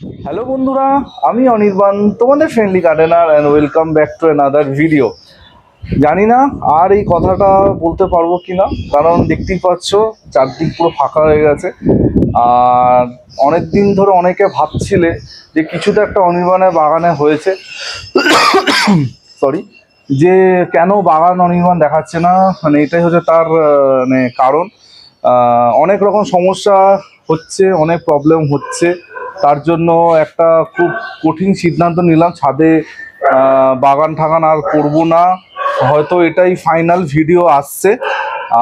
Hello বন্ধুরা, আমি অনির্বাণ, তোমাদের friendly gardener and welcome back to another video. জানি না আর এই কথাটা বলতে পারবো কি না, কারণ দেখতেই পাচ্ছ চারদিক পুরো ফাঁকা হয়ে গেছে। আর অনেক দিন ধরে অনেকে ভাবছিলে যে কিছু তো একটা অনির্বাণের বাগানে হয়েছে, সরি, যে কেন বাগান অনির্বাণ দেখাচ্ছে না, মানে এটাই হচ্ছে তার মানে কারণ। অনেক রকম সমস্যা হচ্ছে, অনেক প্রবলেম হচ্ছে, তার জন্য একটা খুব কঠিন সিদ্ধান্ত নিলাম, ছাদে বাগান ঠাগান আর করবো না। হয়তো এটাই ফাইনাল ভিডিও আসছে,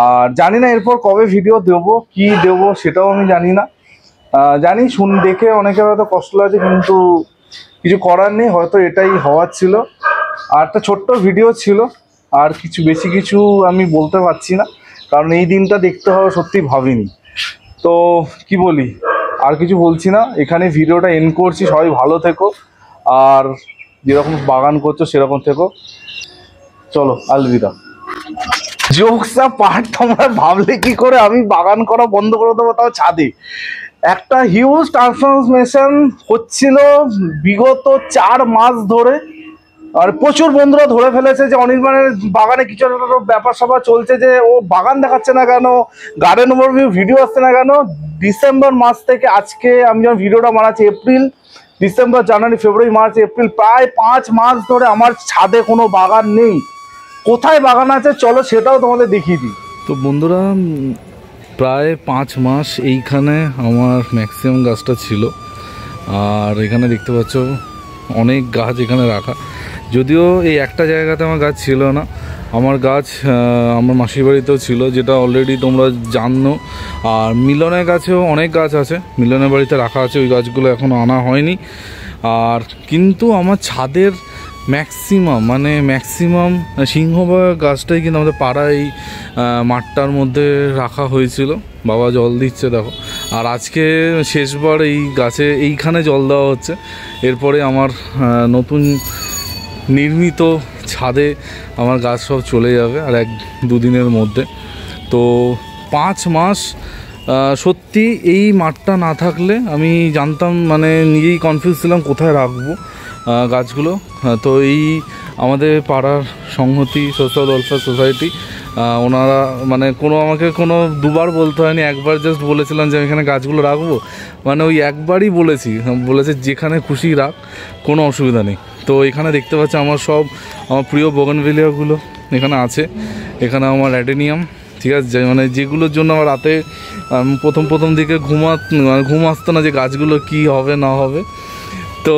আর জানি না এরপর কবে ভিডিও দেবো, কি দেবো সেটাও আমি জানি না। জানি দেখে অনেকের হয়তো কষ্ট লাগছে, কিন্তু কিছু করার নেই, হয়তো এটাই হওয়ার ছিল। আর একটা ছোট্ট ভিডিও ছিল, আর কিছু বেশি কিছু আমি বলতে পারছি না, কারণ এই দিনটা দেখতে হবে সত্যি ভাবিনি। তো কি বলি, আর কিছু বলছি না, এখানে ভিডিওটা এন্ড করছি। সবাই ভালো থেকো, আর যেরকম বাগান করছো সেরকম থেকো। চলো, আলবিদা। জোকসা পার্ট তোমরা ভাবলে কি করে আমি বাগান করা বন্ধ করে দেবো, তাও ছাদে। একটা হিউজ ট্রান্সফরমেশন হচ্ছিল বিগত 4 মাস ধরে, আর প্রচুর বন্ধুরা ধরে ফেলেছে যে অনির্বাণের বাগানে কিছু একটা ব্যাপার স্যাপার চলছে, যে ও বাগান দেখাচ্ছে না কেন, গার্ডেন ওভারভিউ ভিডিও আসছে না কেন। ডিসেম্বর মাস থেকে আজকে আমি যখন ভিডিওটা বানাচ্ছি, এপ্রিল, ডিসেম্বর, জানুয়ারি, ফেব্রুয়ারি, মার্চ, এপ্রিল, প্রায় 5 মাস ধরে আমার ছাদে কোনো বাগান নেই। কোথায় বাগান আছে চলো সেটাও তোমাদের দেখিয়ে দিই। তো বন্ধুরা, প্রায় 5 মাস এইখানে আমার ম্যাক্সিমাম গাছটা ছিল। আর এখানে দেখতে পাচ্ছ অনেক গাছ এখানে রাখা, যদিও এই একটা জায়গাতে আমার গাছ ছিল না। আমার গাছ আমার মাসির বাড়িতেও ছিল, যেটা অলরেডি তোমরা জানো। আর মিলনের গাছেও অনেক গাছ আছে, মিলনের বাড়িতে রাখা আছে, ওই গাছগুলো এখনও আনা হয়নি। আর কিন্তু আমার ছাদের ম্যাক্সিমাম সিংহভাগ গাছটাই কিন্তু আমাদের পাড়ায় এই মাঠটার মধ্যে রাখা হয়েছিল। বাবা জল দিচ্ছে দেখো। আর আজকে শেষবার এই গাছে এইখানে জল দেওয়া হচ্ছে। এরপরে আমার নতুন নির্মিত ছাদে আমার গাছ সব চলে যাবে আর 1-2 দিনের মধ্যে। তো 5 মাস সত্যি এই মাঠটা না থাকলে আমি জানতাম, মানে নিজেই কনফিউজ ছিলাম কোথায় রাখবো গাছগুলো। তো এই আমাদের পাড়ার সংহতি সোশ্যাল ওয়েলফেয়ার সোসাইটি, ওনারা মানে আমাকে কোনো দুবার বলতে হয়নি, একবার জাস্ট বলেছিলাম যে আমি এখানে গাছগুলো রাখবো, মানে ওই একবারই বলেছে যেখানে খুশি রাখ, কোনো অসুবিধা নেই। তো এখানে দেখতে পাচ্ছি আমার প্রিয় বোগেনভিলিয়াগুলো এখানে আছে। এখানে আমার অ্যাডেনিয়াম, ঠিক আছে, মানে যেগুলোর জন্য আমার রাতে প্রথম দিকে ঘুম আসতো না যে গাছগুলো কি হবে না হবে। তো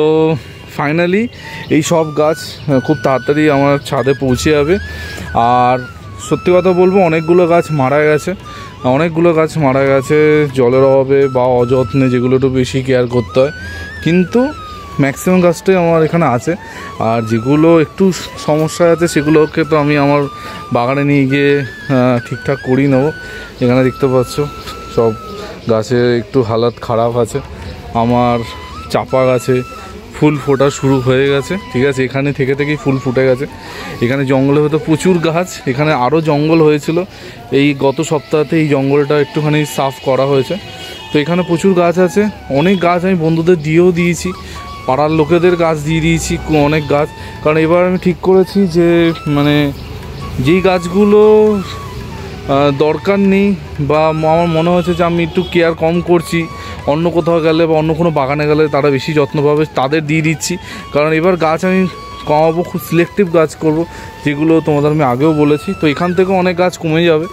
ফাইনালি এই সব গাছ খুব তাড়াতাড়ি আমার ছাদে পৌঁছে যাবে। আর সত্যি কথা বলবো, অনেকগুলো গাছ মারা গেছে জলের অভাবে বা অযত্নে, যেগুলো একটু বেশি কেয়ার করতে হয়, কিন্তু ম্যাক্সিমাম গাছটাই আমার এখানে আছে। আর যেগুলো একটু সমস্যা আছে সেগুলোকে তো আমি আমার বাগানে নিয়ে গিয়ে ঠিকঠাক করিয়ে নেবো। এখানে দেখতে পাচ্ছ সব গাছে একটু হালাত খারাপ আছে। আমার চাপা গাছে ফুল ফোটা শুরু হয়ে গেছে, ঠিক আছে, এখানে থেকেই ফুল ফুটে গেছে। এখানে জঙ্গলে হয়তো প্রচুর গাছ, এখানে আরও জঙ্গল হয়েছিল। এই গত সপ্তাহতে এই জঙ্গলটা একটুখানি সাফ করা হয়েছে। তো এখানে প্রচুর গাছ আছে, অনেক গাছ আমি বন্ধুদের দিয়েছি, পাড়ার লোকেদের গাছ দিয়ে দিয়েছি অনেক গাছ। কারণ এবার আমি ঠিক করেছি যে মানে যেই গাছগুলো দরকার নেই বা আমার মনে হচ্ছে যে আমি একটু কেয়ার কম করছি, অন্য কোথাও গেলে বা অন্য কোনো বাগানে গেলে তারা বেশি যত্ন পাবে, তাদের দিয়ে দিচ্ছি। কারণ এবার গাছ আমি কমাবো, খুব সিলেক্টিভ গাছ করব, যেগুলো তোমাদের আমি আগেও বলেছি। তো এখান থেকেও অনেক গাছ কমে যাবে,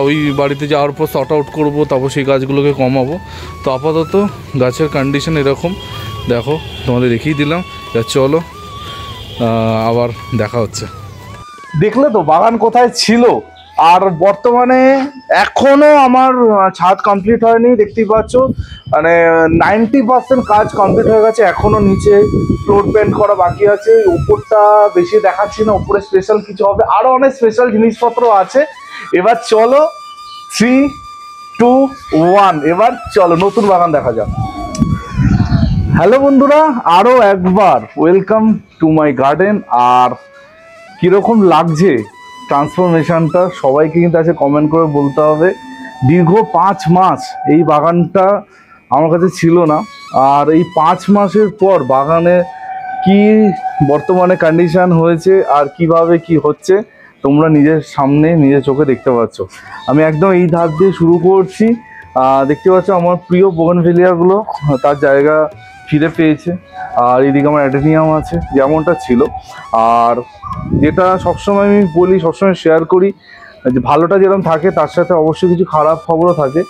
ওই বাড়িতে যাওয়ার পর শর্ট আউট করবো, তারপর সেই গাছগুলোকে কমাবো। তো আপাতত গাছের কন্ডিশন এরকম, দেখো তোমাদের দেখিয়ে দিলাম। চলো আবার দেখা হচ্ছে। দেখলে তো বাগান কোথায় ছিল। আর বর্তমানে এখনো আমার ছাদ কমপ্লিট হয়নি, দেখতেই পাচ্ছ, মানে 90% কাজ কমপ্লিট হয়ে গেছে। এখনো নিচে ফ্লোর পেন্ট করা বাকি আছে, উপরটা বেশি দেখাচ্ছি না, উপরে স্পেশাল কিছু হবে, আরো অনেক স্পেশাল জিনিসপত্র আছে। এবার চলো 3, 2, 1, এবার চলো নতুন বাগান দেখা যাক। হ্যালো বন্ধুরা, আরো একবার ওয়েলকাম টু মাই গার্ডেন। আর কিরকম লাগছে ট্রান্সফরমেশনটা সবাইকে কিন্তু আছে কমেন্ট করে বলতে হবে। দীর্ঘ 5 মাস এই বাগানটা আমার কাছে ছিল না, আর এই 5 মাসের পর বাগানে কি বর্তমানে কন্ডিশন হয়েছে আর কিভাবে কি হচ্ছে তোমরা নিজের সামনে নিজের চোখে দেখতে পাচ্ছ। আমি একদম এই ধার দিয়ে শুরু করছি। দেখতে পাচ্ছ আমার প্রিয় বোগানভেলিয়াগুলো তার জায়গা ফিরে পেয়েছে। আর এদিকে আমার অ্যাডেনিয়াম আছে যেমনটা ছিল। আর যেটা সবসময় আমি বলি, সবসময় শেয়ার করি, যে ভালোটা যেরকম থাকে তার সাথে অবশ্যই কিছু খারাপ খবরও থাকে।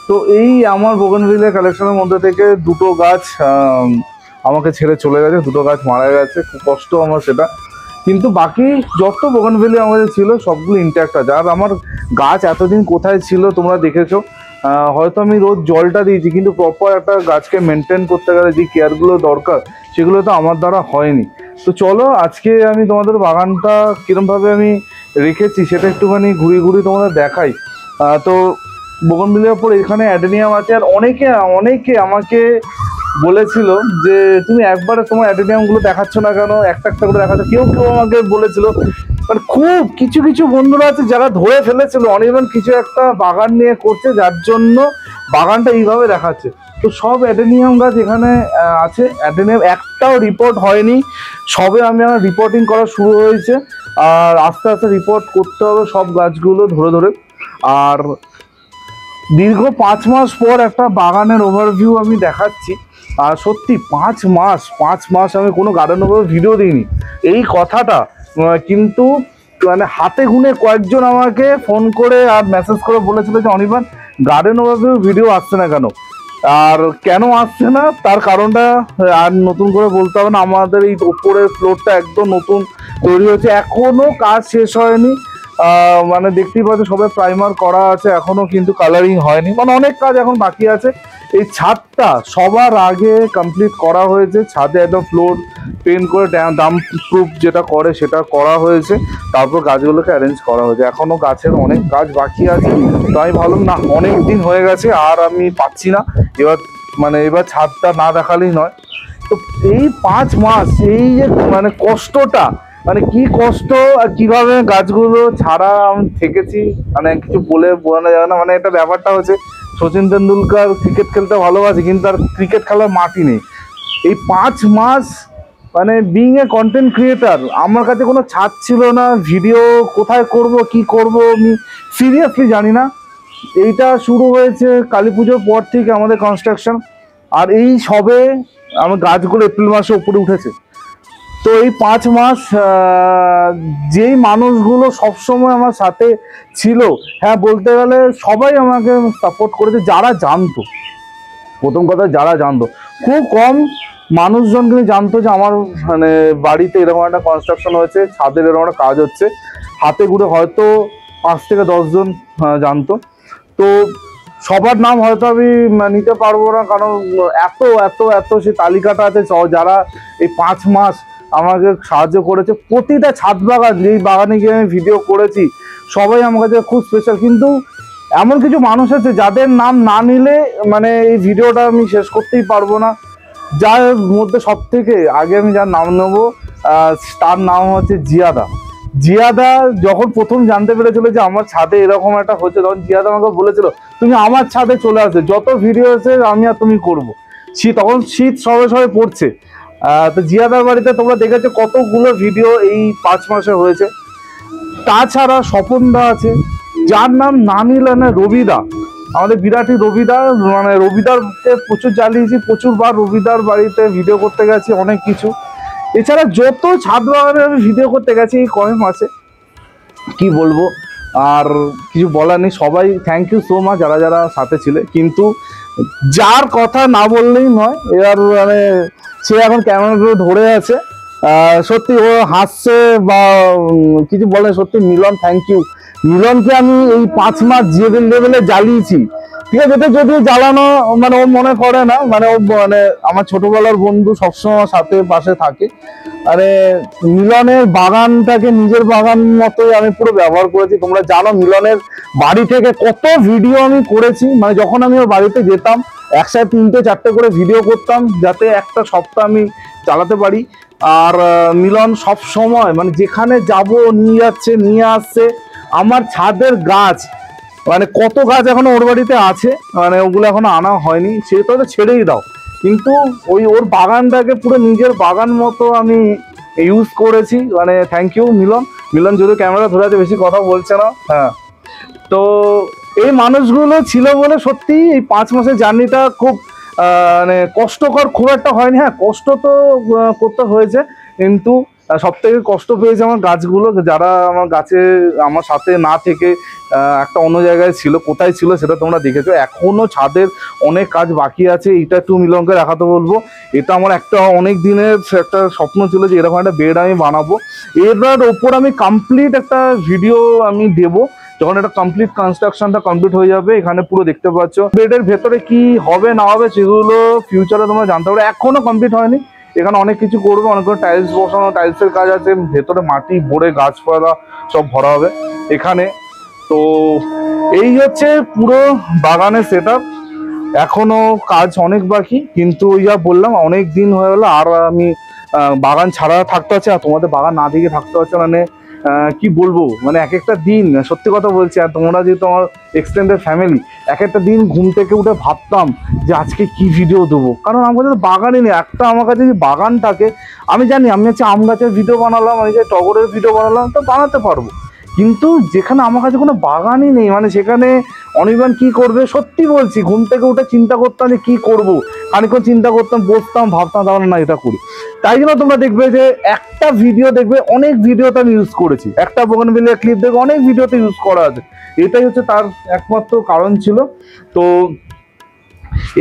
তো এই আমার বোগানভেলিয়া কালেকশনের মধ্যে থেকে দুটো গাছ আমাকে ছেড়ে চলে গেছে, দুটো গাছ মারা গেছে, খুব কষ্ট আমার সেটা। কিন্তু বাকি যত বোগানভেলিয়া আমাদের ছিল সবগুলো ইন্ট্যাক্ট আছে। আর আমার গাছ এতদিন কোথায় ছিল তোমরা দেখেছো, হয়তো আমি রোজ জলটা দিয়েছি, কিন্তু প্রপার একটা গাছকে মেনটেন করতে গেলে যে কেয়ারগুলো দরকার সেগুলো তো আমার দ্বারা হয়নি। তো চলো আজকে আমি তোমাদের বাগানটা কীরমভাবে আমি রেখেছি সেটা একটুখানি ঘুরিয়ে ঘুরিয়ে তোমাদের দেখাই। তো বোগানভেলিয়ার পর এখানে অ্যাডেনিয়াম আছে। আর অনেকে আমাকে বলেছিল যে তুমি একবারে তোমার অ্যাডেনিয়ামগুলো দেখাচ্ছ না কেন, একটা একটা করে দেখাচ্ছ। কেউ আমাকে বলেছিল, মানে খুব কিছু কিছু বন্ধুরা আছে যারা ধরে ফেলেছিল অনির্বাণ কিছু একটা বাগান নিয়ে করছে, যার জন্য বাগানটা এইভাবে দেখাচ্ছে। তো সব অ্যাডেনিয়াম গাছ এখানে আছে। অ্যাডেনিয়াম একটাও রিপোর্ট হয়নি, সবে আমার রিপোর্টিং করা শুরু হয়েছে। আর আস্তে আস্তে রিপোর্ট করতে হবে সব গাছগুলো ধরে ধরে। আর দীর্ঘ 5 মাস পর একটা বাগানের ওভারভিউ আমি দেখাচ্ছি। আর সত্যি 5 মাস আমি কোনো গার্ডেন ওভারভিউ ভিডিও দিইনি। এই কথাটা কিন্তু মানে হাতে গুনে কয়েকজন আমাকে ফোন করে আর মেসেজ করে বলেছিল যে অনির্বাণ গার্ডেন ওভারভিউ ভিডিও আসছে না কেন। আর কেন আসছে না তার কারণটা আর নতুন করে বলতে হবে না। আমাদের এই ওপরের ফ্লোরটা একদম নতুন তৈরি হয়েছে, এখনো কাজ শেষ হয়নি। মানে দেখতেই পাচ্ছ সবাই প্রাইমার করা আছে, এখনো কিন্তু কালারিং হয়নি, মানে অনেক কাজ এখন বাকি আছে। এই ছাদটা সবার আগে কমপ্লিট করা হয়েছে, ছাদে একদম ফ্লোর পেন্ট করে ডাম্প প্রুফ যেটা করে সেটা করা হয়েছে, তারপর গাছগুলোকে অ্যারেঞ্জ করা হয়েছে। এখনো গাছের অনেক কাজ বাকি আছে। তো আমি ভাবলাম না, অনেক দিন হয়ে গেছে আর আমি পাচ্ছি না, এবার ছাদটা না দেখালেই নয়। তো এই 5 মাস এই যে মানে কষ্টটা, মানে কি কষ্ট আর কিভাবে গাছগুলো ছাড়া আমি থেকেছি, মানে কিছু বলে বোঝানো যাবে না। মানে এটা ব্যাপারটা হচ্ছে সচিন তেন্ডুলকার ক্রিকেট খেলতে ভালোবাসে কিন্তু তার ক্রিকেট খেলার মাটি নেই। এই 5 মাস মানে বিং এ কন্টেন্ট ক্রিয়েটার আমার কাছে কোনো ছাদ ছিল না, ভিডিও কোথায় করব কি করব আমি সিরিয়াসলি জানি না। এইটা শুরু হয়েছে কালী পুজোর পর থেকে আমাদের কনস্ট্রাকশন। আর এই সবে আমার গাছগুলো এপ্রিল মাসে উপরে উঠেছে। তো এই 5 মাস যেই মানুষগুলো সবসময় আমার সাথে ছিল, হ্যাঁ বলতে গেলে সবাই আমাকে সাপোর্ট করেছে, যারা জানতো, প্রথম কথা যারা জানতো, খুব কম মানুষজন কিন্তু জানতো যে আমার মানে বাড়িতে এরকম একটা কনস্ট্রাকশন হয়েছে, ছাদের এরকম একটা কাজ হচ্ছে। হাতে ঘুরে হয়তো 5 থেকে 10 জন জানতো। তো সবার নাম হয়তো আমি নিতে পারবো না, কারণ এত এত এত সে তালিকাটা আছে যারা এই 5 মাস আমাকে সাহায্য করেছে। প্রতিটা ছাদ বাগান যেই বাগানে গিয়ে আমি ভিডিও করেছি সবাই আমার কাছে খুব স্পেশাল। কিন্তু এমন কিছু মানুষ আছে যাদের নাম না নিলে মানে এই ভিডিওটা আমি শেষ করতেই পারবো না। যার মধ্যে সব থেকে আগে আমি যার নাম নেবো তার নাম হচ্ছে জিয়াদা। জিয়াদা যখন প্রথম জানতে পেরেছিল যে আমার ছাদে এরকম একটা হচ্ছে, তখন জিয়াদা আমাকে বলেছিল তুমি আমার ছাদে চলে আসবে, যত ভিডিও আছে আমি আর তুমি করবো। তখন শীত সবে সবে পড়ছে। তো জিয়াদার বাড়িতে তোমরা দেখেছো কতগুলো ভিডিও এই 5 মাসে হয়েছে। তাছাড়া স্বপনদা আছে, যার নাম না নিলে না, রবিদা, আমাদের বিরাটি রবিদা, মানে রবিদারকে প্রচুর জ্বালিয়েছি, প্রচুরবার রবিদার বাড়িতে ভিডিও করতে গেছি, অনেক কিছু। এছাড়া যত ছাদ বাগানে আমি ভিডিও করতে গেছি এই কয়েক মাসে, কি বলবো আর কিছু বলার নেই। সবাই থ্যাংক ইউ সো মাচ যারা যারা সাথে ছিলে। কিন্তু যার কথা না বললেই নয়, এবার মানে সে এখন ক্যামেরা ধরে আছে, সত্যি ও হাসছে বা কিছু বলে, সত্যি মিলন থ্যাংক ইউ। মিলনকে আমি এই 5 মাস যে লেভেলে জ্বালিয়েছি, ঠিক আছে, এটা যদিও জ্বালানো মানে ও মনে করে না, মানে ও মানে আমার ছোটবেলার বন্ধু, সবসময় সাথে পাশে থাকে। আরে মিলনের বাগানটাকে নিজের বাগান মতোই আমি পুরো ব্যবহার করেছি। তোমরা জানো মিলনের বাড়ি থেকে কত ভিডিও আমি করেছি, মানে যখন আমি ওর বাড়িতে যেতাম একসাথে 3-4টে করে ভিডিও করতাম যাতে একটা সপ্তাহ আমি চালাতে পারি। আর মিলন সব সময় মানে যেখানে যাব নিয়ে যাচ্ছে, নিয়ে আসছে। আমার ছাদের গাছ মানে কত গাছ এখনো ওর বাড়িতে আছে, মানে ওগুলো এখনো আনা হয়নি, সে তো ছেড়েই দাও। কিন্তু ওই ওর বাগানটাকে পুরো নিজের বাগান মতো আমি ইউজ করেছি। মানে থ্যাংক ইউ মিলন। মিলন যদি ক্যামেরা ধরে আছে, বেশি কথা বলছে না। হ্যাঁ, তো এই মানুষগুলো ছিল বলে সত্যি এই 5 মাসের জার্নিটা খুব মানে কষ্টকর খুব একটা হয়নি। হ্যাঁ, কষ্ট তো করতে হয়েছে, কিন্তু সব থেকে কষ্ট পেয়েছে আমার গাছগুলো, যারা আমার গাছে আমার সাথে না থেকে একটা অন্য জায়গায় ছিল। কোথায় ছিল সেটা তোমরা দেখেছো। এখনো ছাদের অনেক কাজ বাকি আছে, এটা একটু মিলনকে দেখাতে বলবো। এটা আমার একটা অনেক দিনের একটা স্বপ্ন ছিল যে এরকম একটা বেড আমি বানাবো। এটার ওপর আমি কমপ্লিট একটা ভিডিও আমি দেবো যখন এটা কমপ্লিট কনস্ট্রাকশনটা কমপ্লিট হয়ে যাবে। এখানে পুরো দেখতে পাচ্ছ বেডের ভেতরে কি হবে না হবে সেগুলো ফিউচারে তোমরা জানতে পারবে। এখনো কমপ্লিট হয়নি, এখানে অনেক কিছু করবো, অনেকগুলো টাইলস বসানো, টাইলসের কাজ আছে, ভেতরে মাটি ভরে গাছপালা সব ভরা হবে এখানে। তো এই হচ্ছে পুরো বাগানের সেট আপ। এখনো কাজ অনেক বাকি, কিন্তু যা বললাম অনেক দিন হয়ে গেলো আর আমি বাগান ছাড়া থাকতে হচ্ছে, আর তোমাদের বাগান না দিকে থাকতে হচ্ছে। মানে কি বলবো, মানে এক একটা দিন সত্যি কথা বলছি, আর তোমরা যেহেতু আমার এক্সটেন্ডেড ফ্যামিলি, এক একটা দিন ঘুম থেকে উঠে ভাবতাম যে আজকে কি ভিডিও দেবো। কারণ আমার কাছে বাগানই নেই। একটা আমার কাছে যদি বাগান থাকে, আমি জানি আমি হচ্ছে আম গাছের ভিডিও বানালাম, আমি যে টগরের ভিডিও বানালাম, তো বানাতে পারবো। কিন্তু যেখানে আমার কাছে কোনো বাগানই নেই, মানে সেখানে অনির্বাণ কি করবে। সত্যি বলছি, ঘুম থেকে উঠে চিন্তা করতাম যে কি করব, খানিকক্ষণ চিন্তা করতাম, বসতাম, ভাবতাম, তাহলে না এটা করি। তাই জন্য তোমরা দেখবে যে একটা ভিডিও দেখবে অনেক ভিডিওতে আমি ইউজ করেছি, একটা বোগানভিলিয়া ক্লিপ দেখবে অনেক ভিডিওতে ইউজ করা আছে। এটাই হচ্ছে তার একমাত্র কারণ ছিল। তো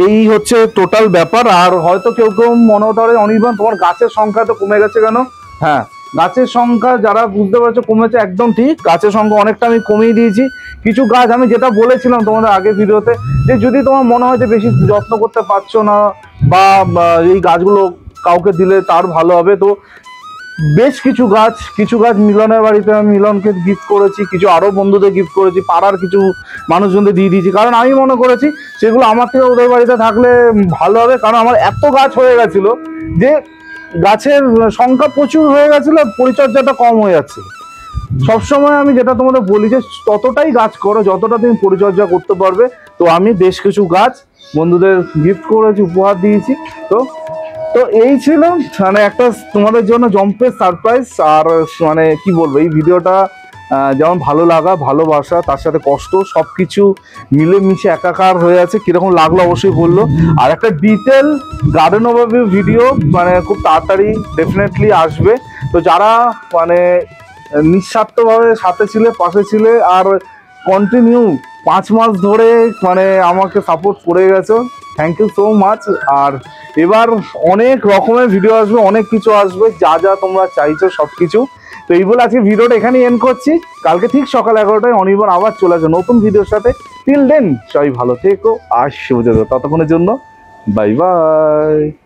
এই হচ্ছে টোটাল ব্যাপার। আর হয়তো কেউ কেউ মনে হতে পারে অনির্বাণ তোমার গাছের সংখ্যা তো কমে গেছে কেন। হ্যাঁ, গাছের সংখ্যা যারা বুঝতে পারছো কমেছে, একদম ঠিক। গাছের সংখ্যা অনেকটা আমি কমিয়ে দিয়েছি। কিছু গাছ আমি যেটা বলেছিলাম তোমাদের আগের ভিডিওতে, যে যদি তোমার মনে হয় যে বেশি যত্ন করতে পারছো না বা এই গাছগুলো কাউকে দিলে তার ভালো হবে, তো বেশ কিছু গাছ মিলনের বাড়িতে আমি মিলনকে গিফট করেছি, কিছু আরও বন্ধুদের গিফট করেছি, পাড়ার কিছু মানুষজনদের দিয়ে দিয়েছি। কারণ আমি মনে করেছি সেগুলো আমার থেকে ওদের বাড়িতে থাকলে ভালো হবে। কারণ আমার এত গাছ হয়ে গেছিলো যে গাছের সংখ্যা প্রচুর হয়ে গেছিলো, পরিচর্যাটা কম হয়ে যাচ্ছে। সবসময় আমি যেটা তোমাদের বলি যে ততটাই গাছ করো যতটা তুমি পরিচর্যা করতে পারবে। তো আমি বেশ কিছু গাছ বন্ধুদের গিফট করেছি, উপহার দিয়েছি। তো তো এই ছিল মানে একটা তোমাদের জন্য জম্পের সারপ্রাইজ। আর মানে কি বলবো, এই ভিডিওটা যেমন ভালো লাগা, ভালোবাসা, তার সাথে কষ্ট সব কিছু মিলেমিশে একাকার হয়ে আছে। কীরকম লাগলো অবশ্যই বললো। আর একটা ডিটেল গার্ডেন ওভারভিউ ভিডিও মানে খুব তাড়াতাড়ি ডেফিনেটলি আসবে। তো যারা মানে নিঃস্বার্থভাবে সাথে ছিলে, পাশে ছিলে, আর কন্টিনিউ 5 মাস ধরে মানে আমাকে সাপোর্ট করে গেছো, থ্যাংক ইউ সো মাচ। আর এবার অনেক রকমের ভিডিও আসবে, অনেক কিছু আসবে, যা যা তোমরা চাইছো সব কিছু। তো এই বলে আজকে ভিডিওটা এখানেই এন্ড করছি। কালকে ঠিক সকাল 11টায় অনির্বাণ আবার চলে আসবে নতুন ভিডিওর সাথে। টিল দেন সবাই ভালো থেকো আর শুভ যাত্রা। ততক্ষণের জন্য বাই বাই।